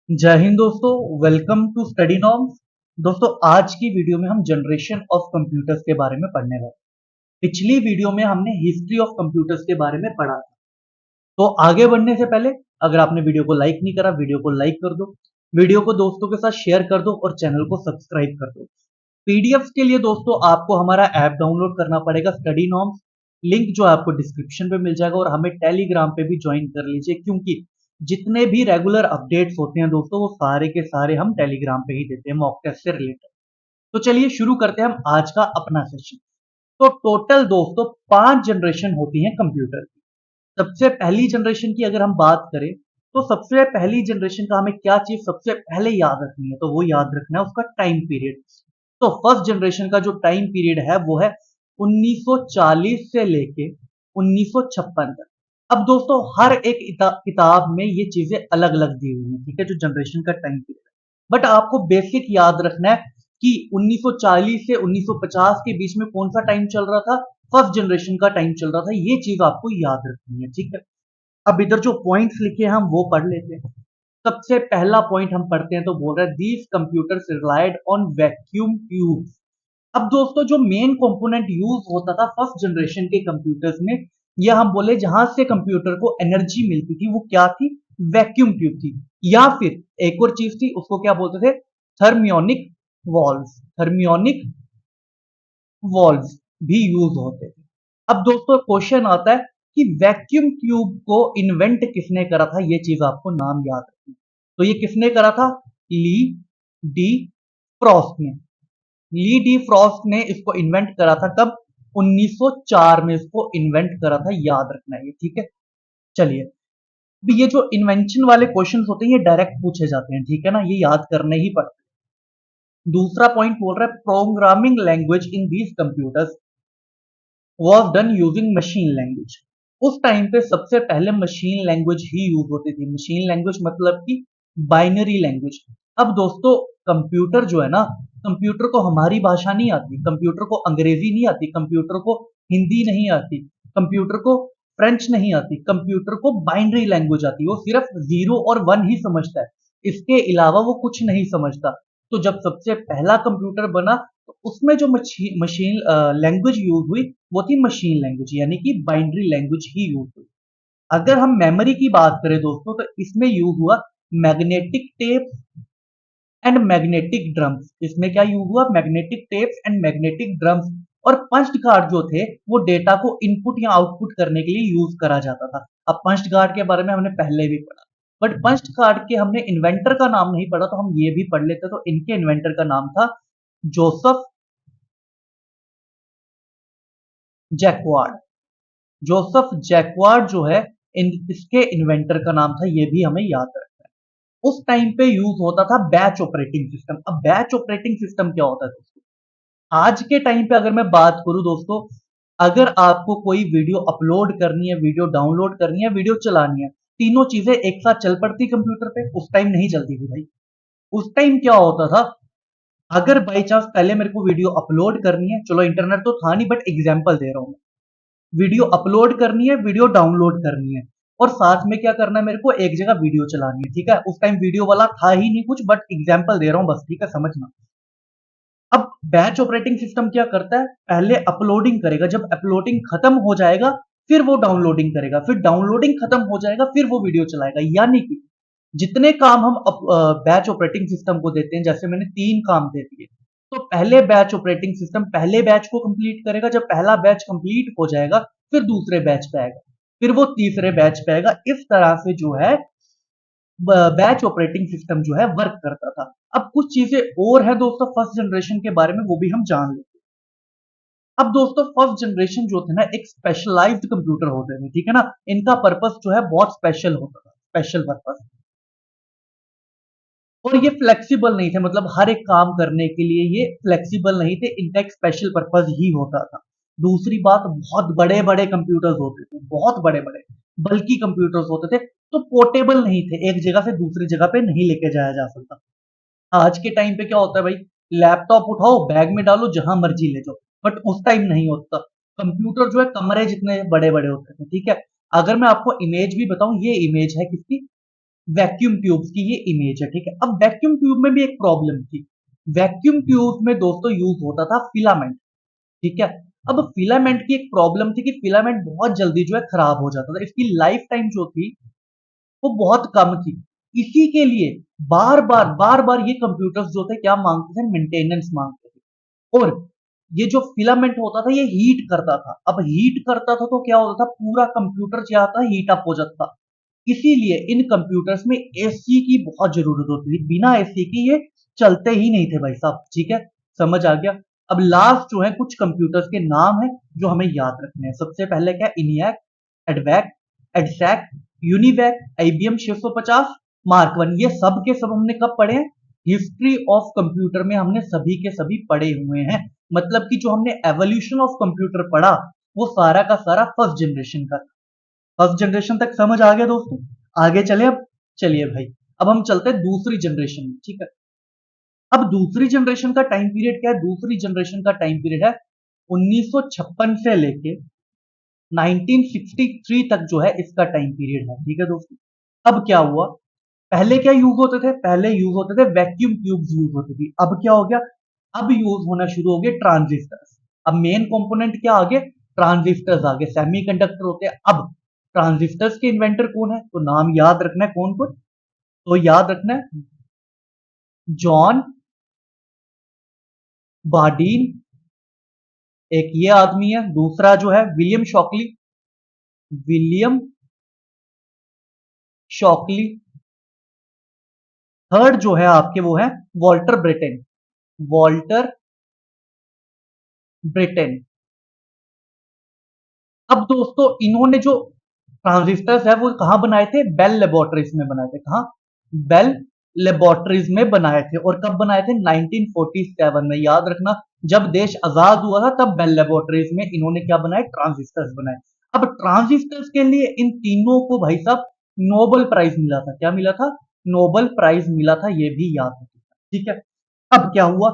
जय हिंद दोस्तों। Welcome to study norms. दोस्तों आज की वीडियो में हम जनरेशन ऑफ कंप्यूटर्स के बारे में पढ़ने वाले। पिछली वीडियो में हमने हिस्ट्री ऑफ कंप्यूटर्स के बारे में पढ़ा था। तो आगे बढ़ने से पहले अगर आपने वीडियो को लाइक नहीं करा, वीडियो को लाइक कर दो, वीडियो को दोस्तों के साथ शेयर कर दो और चैनल को सब्सक्राइब कर दो। पीडीएफ के लिए दोस्तों आपको हमारा ऐप डाउनलोड करना पड़ेगा, स्टडी नॉर्म्स। लिंक जो है आपको डिस्क्रिप्शन पे मिल जाएगा और हमें टेलीग्राम पे भी ज्वाइन कर लीजिए, क्योंकि जितने भी रेगुलर अपडेट्स होते हैं दोस्तों वो सारे के सारे हम टेलीग्राम पे ही देते हैं, मॉक टेस्ट से रिलेटेड। तो चलिए शुरू करते हैं हम आज का अपना सेशन। तो टोटल दोस्तों 5 जनरेशन होती हैं कंप्यूटर की। सबसे पहली जनरेशन की अगर हम बात करें तो सबसे पहली जनरेशन का हमें क्या चीज सबसे पहले याद रखनी है, तो वो याद रखना है उसका टाइम पीरियड। तो फर्स्ट जनरेशन का जो टाइम पीरियड है वो है 1940 से लेके 1956 तक। अब दोस्तों हर एक किताब में ये चीजें अलग अलग दी हुई हैं, ठीक है, जो जनरेशन का टाइम पीरियड है। बट आपको बेसिक याद रखना है कि 1940 से 1950 के बीच में कौन सा टाइम चल रहा था, फर्स्ट जनरेशन का टाइम चल रहा था। ये चीज आपको याद रखनी है, ठीक है। अब इधर जो पॉइंट्स लिखे हैं हम वो पढ़ लेते हैं। सबसे पहला पॉइंट हम पढ़ते हैं तो बोल रहा है these computers relied on vacuum tubes. अब दोस्तों जो मेन कंपोनेंट यूज होता था फर्स्ट जनरेशन के कंप्यूटर्स में, या हम बोले जहां से कंप्यूटर को एनर्जी मिलती थी, वो क्या थी? वैक्यूम ट्यूब थी। या फिर एक और चीज थी, उसको क्या बोलते थे? Thermionic valves. थर्मियोनिक वॉल्व्स भी यूज होते थे। अब दोस्तों क्वेश्चन आता है कि वैक्यूम ट्यूब को इन्वेंट किसने करा था, ये चीज आपको नाम याद रखना। तो ये किसने करा था? ली डी फ्रॉस्ट ने। ली डी फ्रॉस्ट ने इसको इन्वेंट करा था। कब? 1904 में इसको इन्वेंट करा था, याद रखना है ये, ठीक है। चलिए, अब ये जो इन्वेंशन वाले क्वेश्चंस होते हैं ये डायरेक्ट पूछे जाते हैं, ठीक है ना, ये याद करने ही पड़ते हैं। दूसरा पॉइंट बोल रहा है programming language in these computers was done using machine language. उस टाइम पे सबसे पहले मशीन लैंग्वेज ही यूज होती थी। मशीन लैंग्वेज मतलब कि बाइनरी लैंग्वेज। अब दोस्तों कंप्यूटर जो है ना, कंप्यूटर को हमारी भाषा नहीं आती, कंप्यूटर को अंग्रेजी नहीं आती, कंप्यूटर को हिंदी नहीं आती, कंप्यूटर को फ्रेंच नहीं आती, कंप्यूटर को बाइनरी लैंग्वेज आती है। वो सिर्फ 0 और 1 ही समझता है, इसके अलावा वो कुछ नहीं समझता। तो जब सबसे पहला कंप्यूटर बना तो उसमें जो मशीन लैंग्वेज यूज हुई वो थी मशीन लैंग्वेज, यानी कि बाइनरी लैंग्वेज ही यूज हुई। अगर हम मेमोरी की बात करें दोस्तों तो इसमें यूज हुआ magnetic tape and magnetic drums. इसमें क्या यूज हुआ? Magnetic tapes and magnetic drums. और पंच कार्ड जो थे वो डेटा को इनपुट या आउटपुट करने के लिए यूज करा जाता था। अब पंच कार्ड के बारे में हमने पहले भी पढ़ा, बट पंच कार्ड के हमने इन्वेंटर का नाम नहीं पढ़ा, तो हम ये भी पढ़ लेते। तो इनके इन्वेंटर का नाम था जोसेफ जैकवार्ड। जोसेफ जैकवार्ड जो है इसके इन्वेंटर का नाम था, ये भी हमें याद रखना है। उस टाइम पे यूज होता था बैच ऑपरेटिंग सिस्टम। अब बैच ऑपरेटिंग सिस्टम क्या होता है दोस्तों? आज के टाइम पे अगर मैं बात करूं दोस्तों, अगर आपको कोई वीडियो अपलोड करनी है, वीडियो डाउनलोड करनी है, वीडियो चलानी है, तीनों चीजें एक साथ चल पड़ती कंप्यूटर पे। उस टाइम नहीं चलती थी भाई। उस टाइम क्या होता था, अगर बाई चांस पहले मेरे को वीडियो अपलोड करनी है, चलो इंटरनेट तो था नहीं बट एग्जाम्पल दे रहा हूं, वीडियो अपलोड करनी है, वीडियो डाउनलोड करनी है, और साथ में क्या करना है, मेरे को एक जगह वीडियो चलानी है, ठीक है। उस टाइम वीडियो वाला था ही नहीं कुछ, बट एग्जाम्पल दे रहा हूं बस, ठीक है, समझना। अब बैच ऑपरेटिंग सिस्टम क्या करता है, पहले अपलोडिंग करेगा, जब अपलोडिंग खत्म हो जाएगा फिर वो डाउनलोडिंग करेगा, फिर डाउनलोडिंग खत्म हो जाएगा फिर वो वीडियो चलाएगा। यानी कि जितने काम हम बैच ऑपरेटिंग सिस्टम को देते हैं, जैसे मैंने 3 काम दे दिए, तो पहले बैच ऑपरेटिंग सिस्टम पहले बैच को कंप्लीट करेगा, जब पहला बैच कंप्लीट हो जाएगा फिर दूसरे बैच पे आएगा, फिर वो तीसरे बैच पे आएगा। इस तरह से जो है बैच ऑपरेटिंग सिस्टम जो है वर्क करता था। अब कुछ चीजें और है दोस्तों फर्स्ट जनरेशन के बारे में, वो भी हम जान लेते हैं। अब दोस्तों फर्स्ट जनरेशन जो थे ना, एक स्पेशलाइज्ड कंप्यूटर होते थे, ठीक है ना। इनका पर्पस जो है बहुत स्पेशल होता था, स्पेशल पर्पस। और ये फ्लेक्सिबल नहीं थे, मतलब हर एक काम करने के लिए ये फ्लेक्सिबल नहीं थे, इनका एक स्पेशल पर्पस ही होता था। दूसरी बात, बहुत बड़े बड़े कंप्यूटर्स होते थे, बहुत बड़े बड़े बल्कि कंप्यूटर्स होते थे, तो पोर्टेबल नहीं थे, एक जगह से दूसरी जगह पे नहीं लेके जाया जा सकता। आज के टाइम पे क्या होता है भाई, लैपटॉप उठाओ बैग में डालो जहां मर्जी ले जाओ, बट उस टाइम नहीं होता। कंप्यूटर जो है कमरे जितने बड़े बड़े होते थे, ठीक है। अगर मैं आपको इमेज भी बताऊं, ये इमेज है किसकी? वैक्यूम ट्यूब्स की ये इमेज है, ठीक है। अब वैक्यूम ट्यूब में भी एक प्रॉब्लम थी। वैक्यूम ट्यूब में दोस्तों यूज होता था फिलामेंट, ठीक है। अब फिलामेंट की एक प्रॉब्लम थी कि फिलामेंट बहुत जल्दी जो है खराब हो जाता था, इसकी लाइफ टाइम जो थी वो बहुत कम थी। इसी के लिए बार बार ये कंप्यूटर्स जो थे क्या मांगते थे, मेंटेनेंस मांगते थे। और ये जो फिलामेंट होता था ये हीट करता था। अब हीट करता था तो क्या होता था, पूरा कंप्यूटर क्या था, हीट अप हो जाता था। इसीलिए इन कंप्यूटर्स में एसी की बहुत जरूरत होती थी, बिना एसी की ये चलते ही नहीं थे भाई साहब, ठीक है। समझ आ गया। अब लास्ट जो है कुछ कंप्यूटर्स के नाम है जो हमें याद रखने हैं। सबसे पहले क्या, इनियाक, एडवैक, EDSAC, UNIVAC, IBM 650, mark one. ये सब के सब हमने कब पढ़े हैं, हिस्ट्री ऑफ कंप्यूटर में हमने सभी के सभी पढ़े हुए हैं। मतलब कि जो हमने एवोल्यूशन ऑफ कंप्यूटर पढ़ा वो सारा का सारा फर्स्ट जनरेशन का। फर्स्ट जनरेशन तक समझ आ गया दोस्तों। आगे चले अब, चलिए भाई अब हम चलते हैं दूसरी जनरेशन में, ठीक है। अब दूसरी जनरेशन का टाइम पीरियड क्या है, दूसरी जनरेशन का टाइम पीरियड है 1956 से लेके 1963 तक जो है इसका टाइम पीरियड है, ठीक है दोस्तों। अब क्या हुआ, पहले क्या यूज होते थे, पहले यूज होते थे वैक्यूम ट्यूब्स यूज होती थी। अब क्या हो गया, अब यूज होना शुरू हो गए ट्रांजिस्टर्स। अब मेन कंपोनेंट क्या आ गए, ट्रांजिस्टर्स आ गए, सेमीकंडक्टर होते हैं। अब ट्रांजिस्टर्स के इन्वेंटर कौन है, तो नाम याद रखना है, कौन कौन, तो याद रखना है जॉन बार्डीन, एक ये आदमी है, दूसरा जो है William Shockley, William Shockley, third जो है आपके वो है वॉल्टर ब्रिटेन, वॉल्टर ब्रिटेन। अब दोस्तों इन्होंने जो ट्रांजिस्टर्स है वो कहां बनाए थे, बेल लेबोरेटरीज में बनाए थे। कहां, बेल लेबोरेटरीज में बनाए थे। और कब बनाए थे, 1947 में। याद रखना, जब देश आजाद हुआ था तब बेल लेबोरेटरीज में इन्होंने क्या बनाए, ट्रांजिस्टर्स बनाए। अब ट्रांजिस्टर्स के लिए इन तीनों को भाई साहब नोबेल प्राइज मिला था। क्या मिला था, नोबेल प्राइज मिला था, ये भी याद रखिएगा, ठीक है। अब क्या हुआ,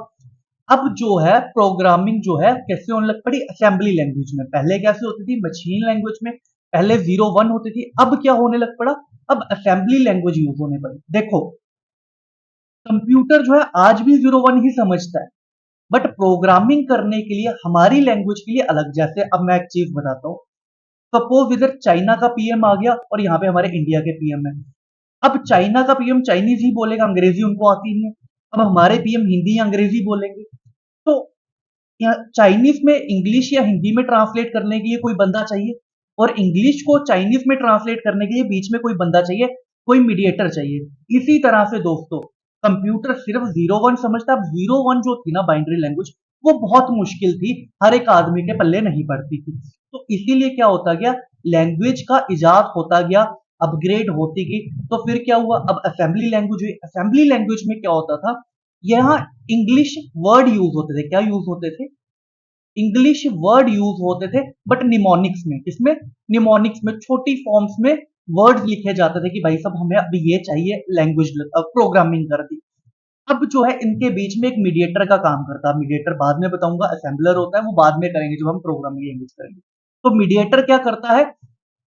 अब जो है प्रोग्रामिंग जो है कैसे होने लग पड़ी, असेंबली लैंग्वेज में। पहले कैसे होती थी, मशीन लैंग्वेज में, पहले 0 1 होती थी। अब क्या होने लग पड़ा, अब असेंबली लैंग्वेज यूज होने पड़ी। देखो कंप्यूटर जो है आज भी 0 1 ही समझता है, बट प्रोग्रामिंग करने के लिए हमारी लैंग्वेज के लिए अलग। जैसे अब मैं एक चीज बताता हूँ, सपोज इधर चाइना का पीएम आ गया और यहाँ पे हमारे इंडिया के पीएम है। अब चाइना का पीएम चाइनीज ही बोलेगा, अंग्रेजी उनको आती नहीं है। अब हमारे पीएम हिंदी या अंग्रेजी बोलेंगे, तो या चाइनीज में इंग्लिश या हिंदी में ट्रांसलेट करने के लिए कोई बंदा चाहिए, और इंग्लिश को चाइनीज में ट्रांसलेट करने के लिए बीच में कोई बंदा चाहिए, कोई मीडिएटर चाहिए। इसी तरह से दोस्तों कंप्यूटर सिर्फ 0 1 समझता। अब 0 1 जो थी ना बाइनरी लैंग्वेज, वो बहुत मुश्किल थी, हर एक आदमी के पल्ले नहीं पड़ती थी। तो इसीलिए क्या होता गया, लैंग्वेज का इजाद होता गया, अपग्रेड होती गई। तो फिर क्या हुआ, अब असेंबली लैंग्वेज हुई। असेंबली लैंग्वेज में क्या होता था, यहाँ इंग्लिश वर्ड यूज होते थे। क्या यूज होते थे, इंग्लिश वर्ड यूज होते थे, बट निमोनिक्स में। किसमें, निमोनिक्स में, छोटी फॉर्म्स में वर्ड्स लिखे जाते थे कि भाई साहब हमें अभी ये चाहिए, लैंग्वेज प्रोग्रामिंग कर दी। अब जो है इनके बीच में एक मीडिएटर का काम करता है। मीडिएटर बाद में बताऊंगा, असेंबलर होता है वो बाद में करेंगे जब हम प्रोग्रामिंग लैंग्वेज करेंगे। तो मीडिएटर क्या करता है,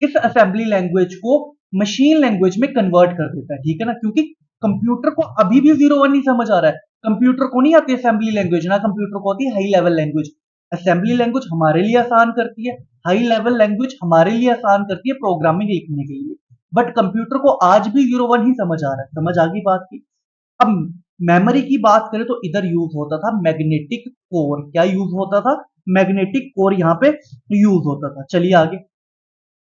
इस असेंबली लैंग्वेज को मशीन लैंग्वेज में कन्वर्ट कर देता है, ठीक है ना। क्योंकि कंप्यूटर को अभी भी 0 1 नहीं समझ आ रहा है, कंप्यूटर को नहीं आती असेंबली लैंग्वेज ना, कंप्यूटर को आती है high level language. Assembly language हमारे लिए आसान करती है, हाई लेवल लैंग्वेज हमारे लिए आसान करती है प्रोग्रामिंग लिखने के लिए। बट कंप्यूटर को आज भी 0 1 ही समझ आ रहा है। समझ आ गई बात की। अब मेमोरी की बात करें तो इधर यूज होता था मैग्नेटिक कोर। क्या यूज होता था, मैग्नेटिक कोर यहाँ पे यूज होता था। चलिए आगे,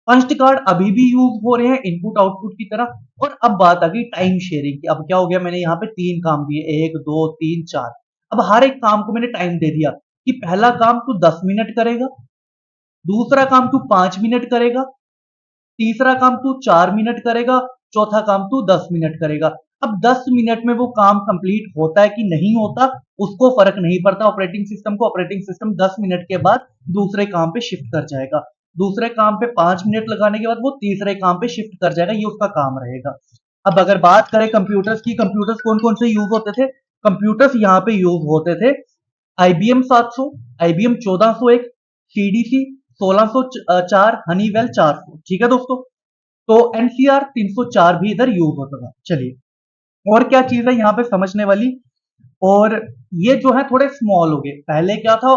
पंच कार्ड अभी भी यूज हो रहे हैं इनपुट आउटपुट की तरह। और अब बात आ गई टाइम शेयरिंग की। अब क्या हो गया, मैंने यहाँ पे 3 काम दिए, 1 2 3 4। अब हर एक काम को मैंने टाइम दे दिया कि पहला काम तू 10 मिनट करेगा, दूसरा काम तू 5 मिनट करेगा, तीसरा काम तू 4 मिनट करेगा, चौथा काम तू 10 मिनट करेगा। अब 10 मिनट में वो काम कंप्लीट होता है कि नहीं होता उसको फर्क नहीं पड़ता ऑपरेटिंग सिस्टम को। ऑपरेटिंग सिस्टम 10 मिनट के बाद दूसरे काम पे शिफ्ट कर जाएगा, दूसरे काम पे 5 मिनट लगाने के बाद वो तीसरे काम पे शिफ्ट कर जाएगा, ये उसका काम रहेगा। अब अगर बात करें कंप्यूटर्स की, कंप्यूटर्स कौन कौन से यूज होते थे, कंप्यूटर्स यहाँ पे यूज होते थे आईबीएम 700, आईबीएम 1401, सीडीसी 1604, हनीवेल 400, ठीक है दोस्तों। तो एनसीआर 304 भी इधर यूज होता था। चलिए और क्या चीज है यहाँ पे समझने वाली, और ये जो है थोड़े स्मॉल हो गए। पहले क्या था,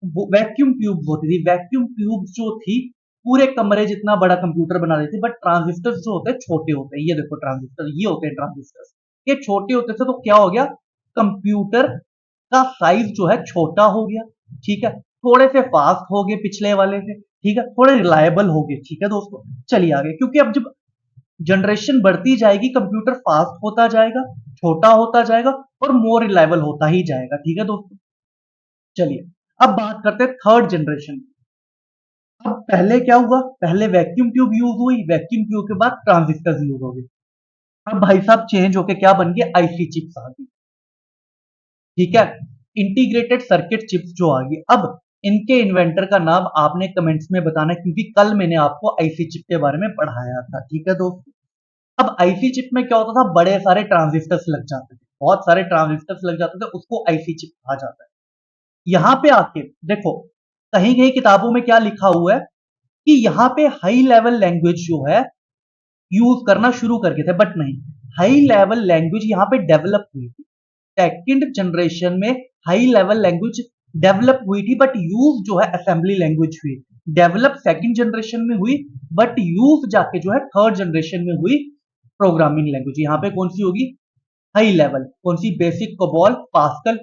वैक्यूम ट्यूब होती थी। वैक्यूम ट्यूब जो थी पूरे कमरे जितना बड़ा कंप्यूटर बना देती, बट ट्रांजिस्टर जो होते हैं छोटे होते हैं। ये देखो ट्रांजिस्टर, ये होते हैं ट्रांजिस्टर, ये छोटे होते थे। तो क्या हो गया, कंप्यूटर का साइज जो है छोटा हो गया। ठीक है, थोड़े से फास्ट हो गए पिछले वाले से। ठीक है, थोड़े रिलायबल हो गए। ठीक है दोस्तों, चलिए आगे, क्योंकि अब जब जनरेशन बढ़ती जाएगी कंप्यूटर फास्ट होता जाएगा, छोटा होता जाएगा और मोर रिलायबल होता ही जाएगा। ठीक है दोस्तों, चलिए अब बात करते हैं थर्ड जनरेशन। अब पहले क्या हुआ, पहले वैक्यूम ट्यूब यूज हुई, वैक्यूम ट्यूब के बाद ट्रांजिस्टर यूज हो गए। अब भाई साहब चेंज होके क्या बन गया, आईसी चिप्स आ गई। ठीक है, इंटीग्रेटेड सर्किट चिप्स जो आ गई। अब इनके इन्वेंटर का नाम आपने कमेंट्स में बताना, क्योंकि कल मैंने आपको आईसी चिप के बारे में पढ़ाया था। ठीक है दोस्तों, अब आईसी चिप में क्या होता था, बड़े सारे ट्रांजिस्टर्स लग जाते थे, बहुत सारे ट्रांजिस्टर्स लग जाते थे, उसको आईसी चिप कहा जाता है। यहां पे आके देखो, कहीं कहीं किताबों में क्या लिखा हुआ है कि यहाँ पे हाई लेवल लैंग्वेज जो है यूज करना शुरू करके थे, बट नहीं, हाई लेवल लैंग्वेज यहाँ पे डेवलप हुई थी। सेकंड जनरेशन में हाई लेवल लैंग्वेज डेवलप हुई थी, बट यूज जो है असेंबली लैंग्वेज हुई। डेवलप सेकंड जनरेशन में हुई, बट यूज जाके जो है थर्ड जनरेशन में हुई प्रोग्रामिंग लैंग्वेज। यहाँ पे कौन सी होगी, हाई लेवल, कौन सी, बेसिक, कोबॉल, पास्कल।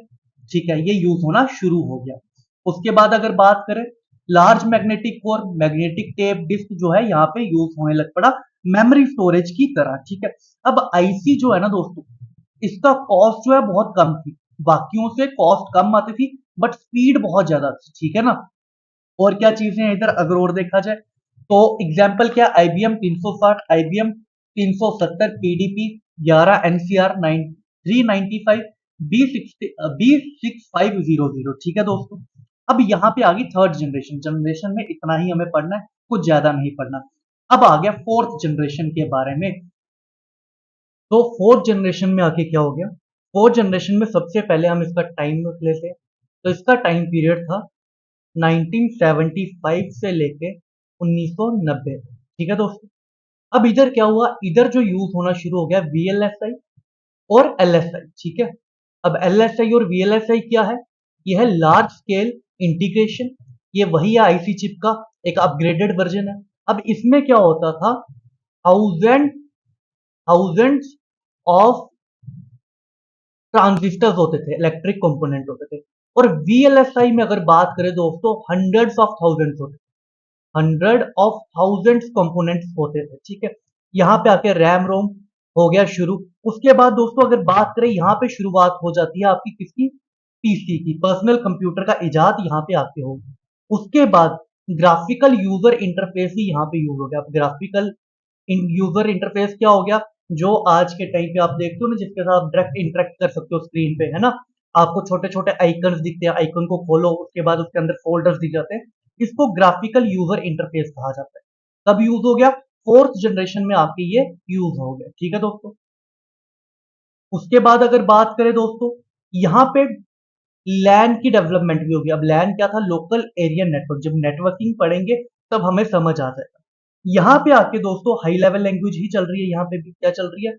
ठीक है, ये यूज होना शुरू हो गया। उसके बाद अगर बात करें large magnetic core, magnetic tape disk जो है यहाँ पे यूज होने लग पड़ा मेमोरी स्टोरेज की तरह। ठीक है, अब आईसी जो है ना दोस्तों, इसका कॉस्ट जो है बहुत कम थी, बाकियों से कॉस्ट कम आती थी, बट स्पीड बहुत ज्यादा थी। ठीक है ना, और क्या चीजें हैं इधर अगर और देखा जाए तो एग्जाम्पल क्या, आईबीएम 360, आईबीएम 370, पीडीपी 11, एनसीआर 395, बी6500। ठीक है दोस्तों, अब यहाँ पे आ गई थर्ड जनरेशन। जनरेशन में इतना ही हमें पढ़ना है, कुछ ज्यादा नहीं पढ़ना। अब आ गया फोर्थ जनरेशन के बारे में। तो फोर्थ जनरेशन में आके क्या हो गया, फोर्थ जनरेशन में सबसे पहले हम इसका टाइम रख लेते हैं। तो इसका टाइम पीरियड था 1975 से लेके 1990। ठीक है दोस्तों, अब इधर क्या हुआ, इधर जो यूज होना शुरू हो गया वीएलएसआई और एलएसआई। ठीक है, अब एलएसआई और वीएलएसआई क्या है, यह है लार्ज स्केल इंटीग्रेशन। ये वही है आईसी चिप का एक अपग्रेडेड वर्जन है। अब इसमें क्या होता था, थाउजेंड थाउजेंड्स ऑफ ट्रांजिस्टर्स होते थे, इलेक्ट्रिक कंपोनेंट होते थे। और वीएलएसआई में अगर बात करें दोस्तों, हंड्रेड्स ऑफ थाउजेंड्स होते थे, हंड्रेड ऑफ थाउजेंड्स कंपोनेंट्स होते थे। ठीक है, यहाँ पे आके रैम रोम हो गया शुरू। उसके बाद दोस्तों अगर बात करें, यहाँ पे शुरुआत हो जाती है आपकी किसकी, पीसी की, पर्सनल कंप्यूटर का इजाद यहाँ पे आके होगी। उसके बाद ग्राफिकल यूजर इंटरफेस ही यहाँ पे यूज हो गया। ग्राफिकल यूजर इंटरफेस क्या हो गया, जो आज के टाइम पे आप देखते हो ना, जिसके साथ आप डायरेक्ट इंटरेक्ट कर सकते हो स्क्रीन पे, है ना। आपको छोटे छोटे आइकन्स दिखते हैं, आइकन को खोलो, उसके बाद उसके अंदर फोल्डर्स दिख जाते हैं। इसको ग्राफिकल यूजर इंटरफेस कहा जाता है। कब यूज हो गया, फोर्थ जनरेशन में आपके ये यूज हो गया। ठीक है दोस्तों, उसके बाद अगर बात करें दोस्तों, यहाँ पे लैन की डेवलपमेंट भी होगी। अब लैन क्या था, लोकल एरिया नेटवर्क। जब नेटवर्किंग पढ़ेंगे तब हमें समझ आ जाएगा। यहाँ पे आके दोस्तों हाई लेवल लैंग्वेज ही चल रही है। यहाँ पे भी क्या चल रही है,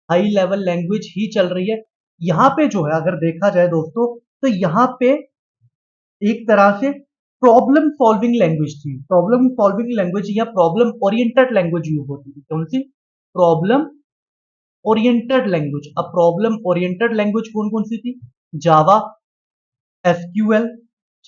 हाई लेवल लैंग्वेज ही चल रही है। यहाँ पे जो है अगर देखा जाए दोस्तों, तो यहाँ पे एक तरह से प्रॉब्लम सॉल्विंग लैंग्वेज थी। प्रॉब्लम सॉल्विंग लैंग्वेज या प्रॉब्लम ओरिएंटेड लैंग्वेज यूज होती थी। कौन सी, प्रॉब्लम ओरिएंटेड लैंग्वेज। अब प्रॉब्लम ओरिएंटेड लैंग्वेज कौन कौन सी थी, जावा, एसक्यूएल,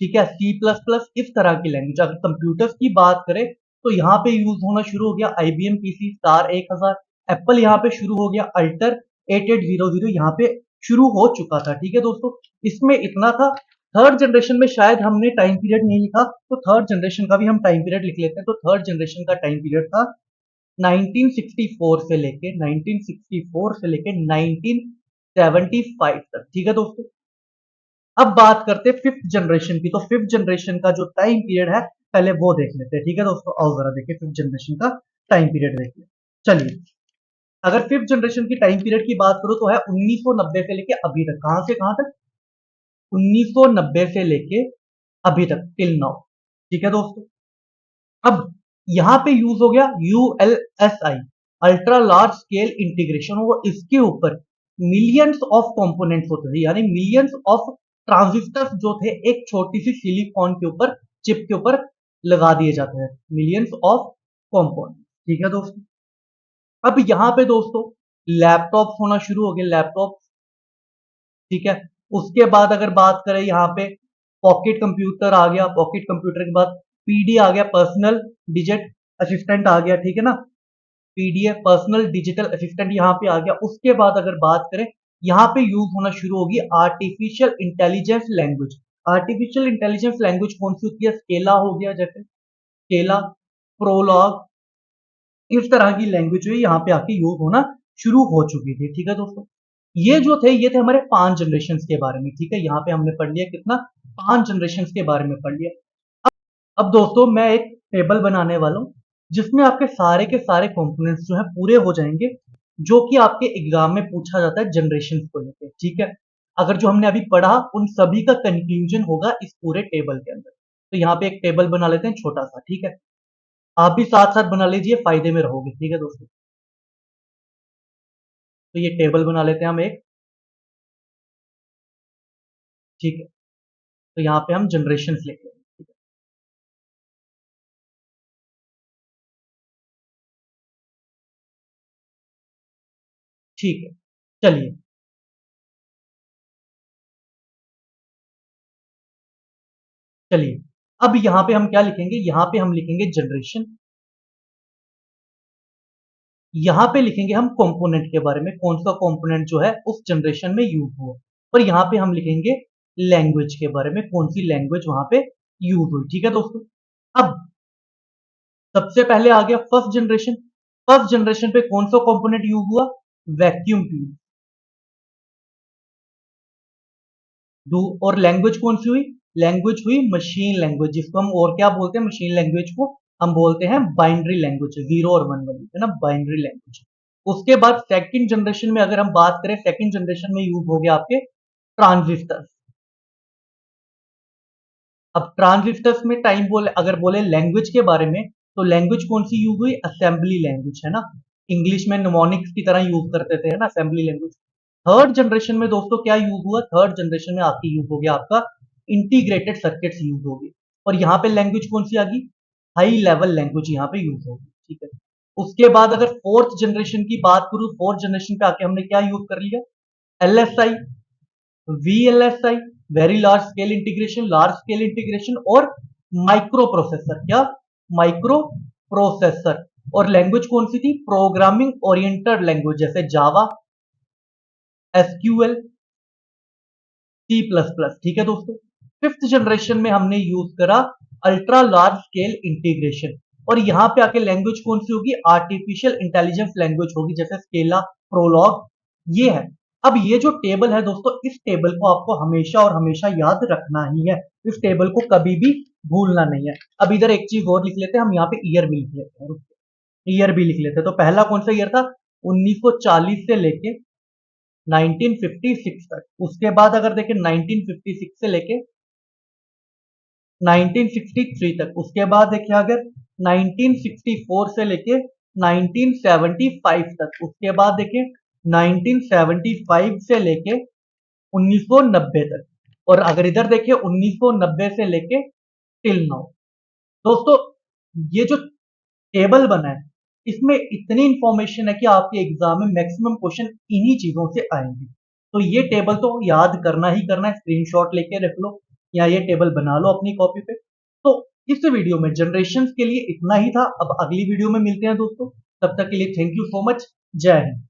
ठीक है, सी प्लस प्लस, इस तरह की लैंग्वेज। अगर कंप्यूटर्स की बात करें तो यहाँ पे यूज होना शुरू हो गया आईबीएम पीसी स्टार 1000, एप्पल यहाँ पे शुरू हो गया अल्टर 8800, यहाँ पे शुरू हो चुका था। ठीक है दोस्तों, इसमें इतना था। थर्ड जनरेशन में शायद हमने टाइम पीरियड नहीं लिखा, तो थर्ड जनरेशन का भी हम टाइम पीरियड लिख लेते हैं। तो थर्ड जनरेशन का टाइम पीरियड था 1964 से लेके 1975 तक। ठीक है दोस्तों, अब बात करते हैं फिफ्थ जनरेशन की। तो फिफ्थ जनरेशन का जो टाइम पीरियड है पहले वो देख लेते हैं। ठीक है दोस्तों, आओ जरा देखिए फिफ्थ जनरेशन का टाइम पीरियड देखिए। चलिए, अगर फिफ्थ जनरेशन की टाइम पीरियड की बात करो तो है 1990 से लेके अभी तक। कहां से कहां तक, 1990 से लेके अभी तक, टिल नाउ। ठीक है दोस्तों, अब यहां पे यूज हो गया ULSI, ultra large scale integration, वो इसके ऊपर मिलियंस ऑफ कंपोनेंट्स होते थे, यानी मिलियंस ऑफ ट्रांजिस्टर्स जो थे एक छोटी सी सिलिकॉन के ऊपर, चिप के ऊपर लगा दिए जाते हैं, मिलियंस ऑफ कंपोनेंट। ठीक है दोस्तों, अब यहां पे दोस्तों लैपटॉप होना शुरू हो गए, लैपटॉप। ठीक है, उसके बाद अगर बात करें यहाँ पे पॉकेट कंप्यूटर आ गया, पॉकेट कंप्यूटर के बाद PD आ गया, पर्सनल डिजिट असिस्टेंट आ गया। ठीक है ना, PDF पर्सनल डिजिटल असिस्टेंट यहाँ पे आ गया। उसके बाद अगर बात करें, यहाँ पे यूज होना शुरू होगी artificial intelligence language. Artificial intelligence language कौन सी होती है? स्केला हो गया, जैसे स्केला, प्रोलॉग, इस तरह की लैंग्वेज जो है यहाँ पे आके यूज होना शुरू हो चुकी थी। ठीक है दोस्तों, ये थे हमारे 5 जनरेशन के बारे में। ठीक है, यहाँ पे हमने पढ़ लिया कितना, 5 जनरेशन के बारे में पढ़ लिया। अब दोस्तों मैं एक टेबल बनाने वाला हूँ जिसमें आपके सारे के सारे कंपोनेंट्स जो है पूरे हो जाएंगे, जो कि आपके एग्जाम में पूछा जाता है जनरेशन को लेकर। ठीक है, अगर जो हमने अभी पढ़ा उन सभी का कंक्लूजन होगा इस पूरे टेबल के अंदर। तो यहाँ पे एक टेबल बना लेते हैं छोटा सा। ठीक है, आप भी साथ साथ बना लीजिए, फायदे में रहोगे। ठीक है दोस्तों, तो ये टेबल बना लेते हैं हम एक। ठीक है, तो यहाँ पे हम जनरेशन लिख लेंगे। ठीक है, ठीक है, चलिए, चलिए, अब यहाँ पे हम क्या लिखेंगे? यहाँ पे हम लिखेंगे जनरेशन। यहाँ पे लिखेंगे हम कंपोनेंट के बारे में, कौन सा कंपोनेंट जो है उस जनरेशन में यूज हुआ। और यहाँ पे हम लिखेंगे लैंग्वेज के बारे में, कौन सी लैंग्वेज वहां पे यूज हुई। ठीक है दोस्तों, अब सबसे पहले आ गया फर्स्ट जनरेशन। फर्स्ट जनरेशन पे कौन सा कंपोनेंट यूज हुआ? Vacuum tube. दो, और लैंग्वेज कौन सी हुई? लैंग्वेज हुई मशीन लैंग्वेज, जिसको हम और क्या बोलते हैं? मशीन लैंग्वेज को हम बोलते हैं बाइनरी लैंग्वेज, 0 और 1 वाली, है ना, बाइनरी लैंग्वेज। उसके बाद सेकंड जनरेशन में अगर हम बात करें, सेकंड जनरेशन में यूज हो गया आपके ट्रांजिस्टर। अब ट्रांजिस्टर्स में टाइम बोले, अगर बोले लैंग्वेज के बारे में, तो लैंग्वेज कौन सी यूज हुई? असेंबली लैंग्वेज, है ना, इंग्लिश में निमोनिक्स की तरह यूज करते थे, है ना, असेंबली लैंग्वेज। थर्ड जनरेशन में दोस्तों क्या यूज हुआ? थर्ड जनरेशन में आपकी यूज हो गया आपका इंटीग्रेटेड सर्किट्स यूज होगी। और यहाँ पे लैंग्वेज कौन सी आ गई? हाई लेवल लैंग्वेज यहाँ पे यूज होगी। ठीक है, उसके बाद अगर फोर्थ जनरेशन की बात करूं, फोर्थ जनरेशन पे आके हमने क्या यूज कर लिया? LSI, VLSI, very large scale integration, large scale integration, और माइक्रो प्रोसेसर। क्या? Micro processor. और लैंग्वेज कौन सी थी? प्रोग्रामिंग ओरिएंटेड लैंग्वेज, जैसे जावा, SQL, C++। ठीक है दोस्तों, फिफ्थ जनरेशन में हमने यूज करा अल्ट्रा लार्ज स्केल इंटीग्रेशन। और यहां पे आके लैंग्वेज कौन सी होगी? आर्टिफिशियल इंटेलिजेंस लैंग्वेज होगी, जैसे स्केला, प्रोलॉग, ये है। अब ये जो टेबल है दोस्तों, इस टेबल को आपको हमेशा और हमेशा याद रखना ही है, इस टेबल को कभी भी भूलना नहीं है। अब इधर एक चीज और लिख लेते हैं हम, यहाँ पे ईयर भी लिख लेते हैं, ईयर भी लिख लेते हैं। तो पहला कौन सा ईयर था? 1940 से लेके 1956 तक। उसके बाद अगर देखें 1956 से लेके 1963 तक। उसके बाद देखिए अगर 1964 से लेके 1975 तक। उसके बाद देखिए 1975 से लेके 1990 तक। और अगर इधर देखिए 1990 से लेके टिल नाउ। दोस्तों ये जो टेबल बना है, इसमें इतनी इंफॉर्मेशन है कि आपके एग्जाम में मैक्सिमम क्वेश्चन इन्हीं चीजों से आएंगे। तो ये टेबल तो याद करना ही करना है, स्क्रीनशॉट लेके रख लो या ये टेबल बना लो अपनी कॉपी पे। तो इस वीडियो में जनरेशन के लिए इतना ही था। अब अगली वीडियो में मिलते हैं दोस्तों, तब तक के लिए थैंक यू सो मच। जय हिंद।